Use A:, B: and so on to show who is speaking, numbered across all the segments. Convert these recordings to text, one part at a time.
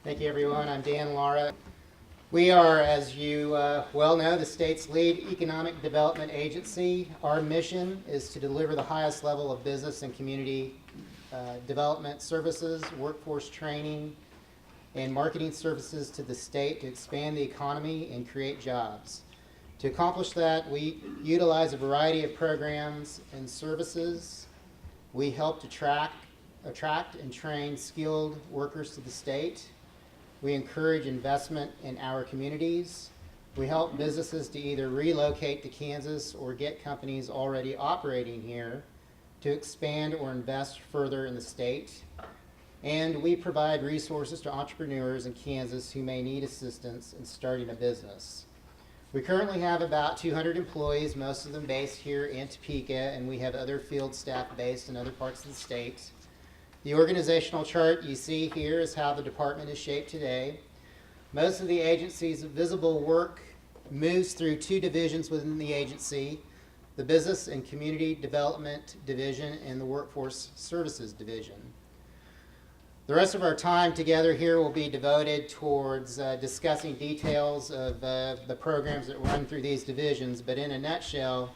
A: Thank you, everyone. I'm Dan Lara. We are, as you well know, the state's lead economic development agency. Our mission is to deliver the highest level of business and community development services, workforce training, and marketing services to the state to expand the economy and create jobs. To accomplish that, we utilize a variety of programs and services. We help to attract and train skilled workers to the state. We encourage investment in our communities. We help businesses to either relocate to Kansas or get companies already operating here to expand or invest further in the state. And we provide resources to entrepreneurs in Kansas who may need assistance in starting a business. We currently have about 200 employees, most of them based here in Topeka, and we have other field staff based in other parts of the state. The organizational chart you see here is how the department is shaped today. Most of the agency's visible work moves through two divisions within the agency, the Business and Community Development Division and the Workforce Services Division. The rest of our time together here will be devoted towards discussing details of the programs that run through these divisions, but in a nutshell,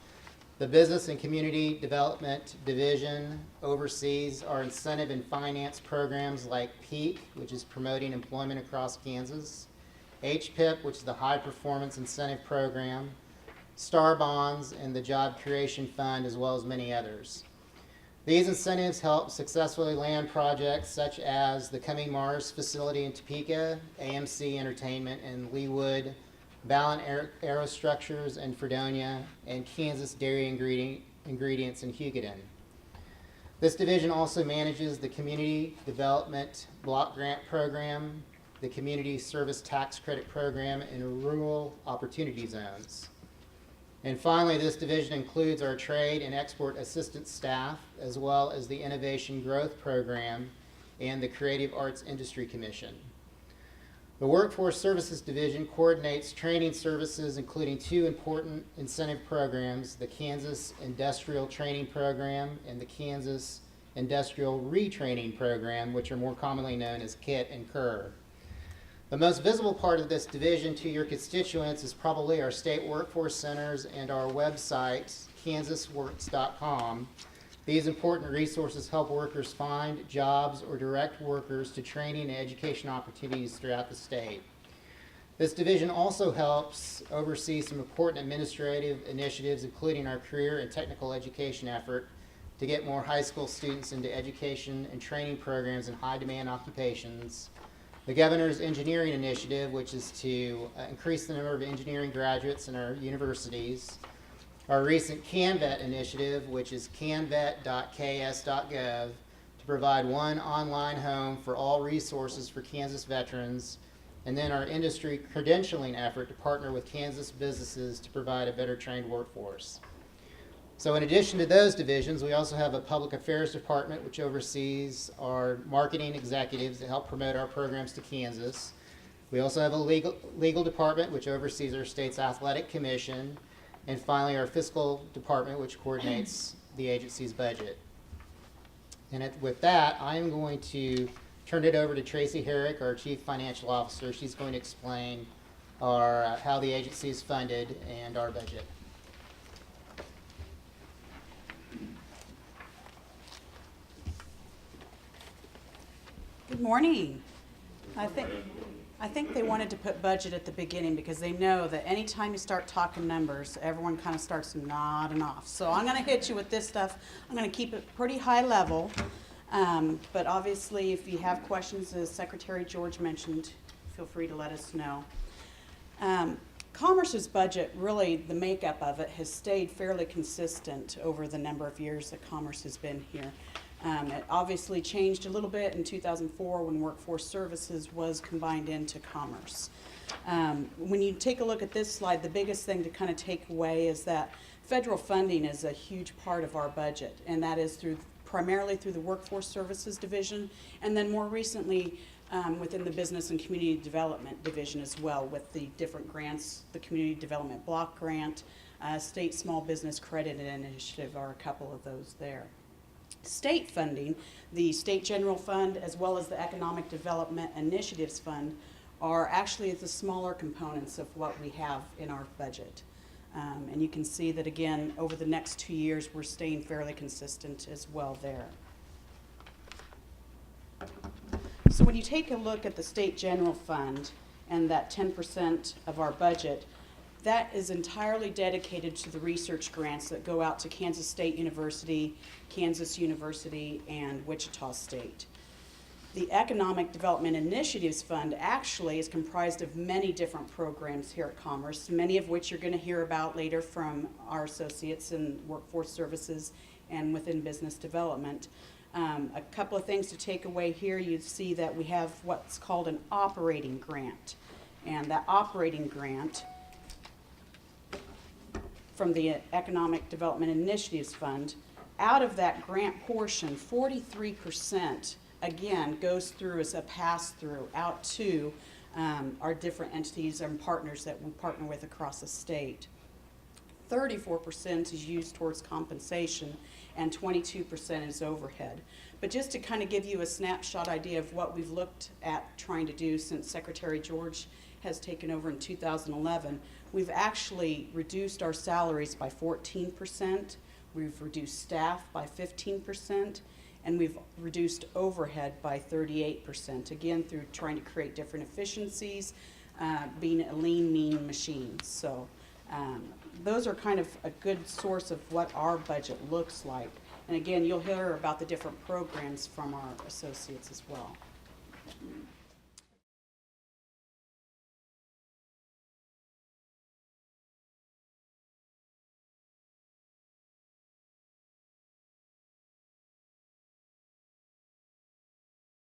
A: the Business and Community Development Division oversees our incentive and finance programs like PEAK, which is promoting employment across Kansas, HPIP, which is the High Performance Incentive Program, STAR Bonds, and the Job Creation Fund, as well as many others. These incentives help successfully land projects such as the Coming Mars facility in Topeka, AMC Entertainment in Leawood, Ballon Aerostructures in Fredonia, and Kansas Dairy Ingredients in Hugoton. This division also manages the Community Development Block Grant Program, the Community Service Tax Credit Program in rural opportunity zones. And finally, this division includes our Trade and Export Assistance staff, as well as the Innovation Growth Program and the Creative Arts Industry Commission. The Workforce Services Division coordinates training services, including two important incentive programs, the Kansas Industrial Training Program and the Kansas Industrial Retraining Program, which are more commonly known as KIT and KER. The most visible part of this division to your constituents is probably our state workforce centers and our website, kansasworks.com. These important resources help workers find jobs or direct workers to training and education opportunities throughout the state. This division also helps oversee some important administrative initiatives, including our career and technical education effort to get more high school students into education and training programs in high-demand occupations, the Governor's Engineering Initiative, which is to increase the number of engineering graduates in our universities, our recent CanVet initiative, which is canvet.ks.gov, to provide one online home for all resources for Kansas veterans, and then our industry credentialing effort to partner with Kansas businesses to provide a better trained workforce. So in addition to those divisions, we also have a public affairs department which oversees our marketing executives that help promote our programs to Kansas. We also have a legal department which oversees our state's athletic commission. And finally, our fiscal department, which coordinates the agency's budget. And with that, I'm going to turn it over to Tracy Herrick, our Chief Financial Officer. She's going to explain how the agency is funded and our budget.
B: Good morning. I think they wanted to put budget at the beginning because they know that anytime you start talking numbers, everyone kind of starts nodding off. So I'm going to hit you with this stuff. I'm going to keep it pretty high level. But obviously, if you have questions, as Secretary George mentioned, feel free to let us know. Commerce's budget, really the makeup of it, has stayed fairly consistent over the number of years that Commerce has been here. It obviously changed a little bit in 2004 when Workforce Services was combined into Commerce. When you take a look at this slide, the biggest thing to kind of take away is that federal funding is a huge part of our budget, and that is primarily through the Workforce Services Division, and then more recently within the Business and Community Development Division as well, with the different grants. The Community Development Block Grant, State Small Business Credit Initiative are a couple of those there. State funding, the State General Fund as well as the Economic Development Initiatives Fund are actually the smaller components of what we have in our budget. And you can see that again, over the next 2 years, we're staying fairly consistent as well there. So when you take a look at the State General Fund and that 10% of our budget, that is entirely dedicated to the research grants that go out to Kansas State University, Kansas University, and Wichita State. The Economic Development Initiatives Fund actually is comprised of many different programs here at Commerce, many of which you're going to hear about later from our associates in workforce services and within business development. A couple of things to take away here, you see that we have what's called an operating grant. And that operating grant from the Economic Development Initiatives Fund, out of that grant portion, 43% again goes through as a pass-through out to our different entities and partners that we partner with across the state. 34% is used towards compensation and 22% is overhead. But just to kind of give you a snapshot idea of what we've looked at trying to do since Secretary George has taken over in 2011, we've actually reduced our salaries by 14%, we've reduced staff by 15%, and we've reduced overhead by 38%, again through trying to create different efficiencies, being a lean, mean machine. So those are kind of a good source of what our budget looks like. And again, you'll hear about the different programs from our associates as well.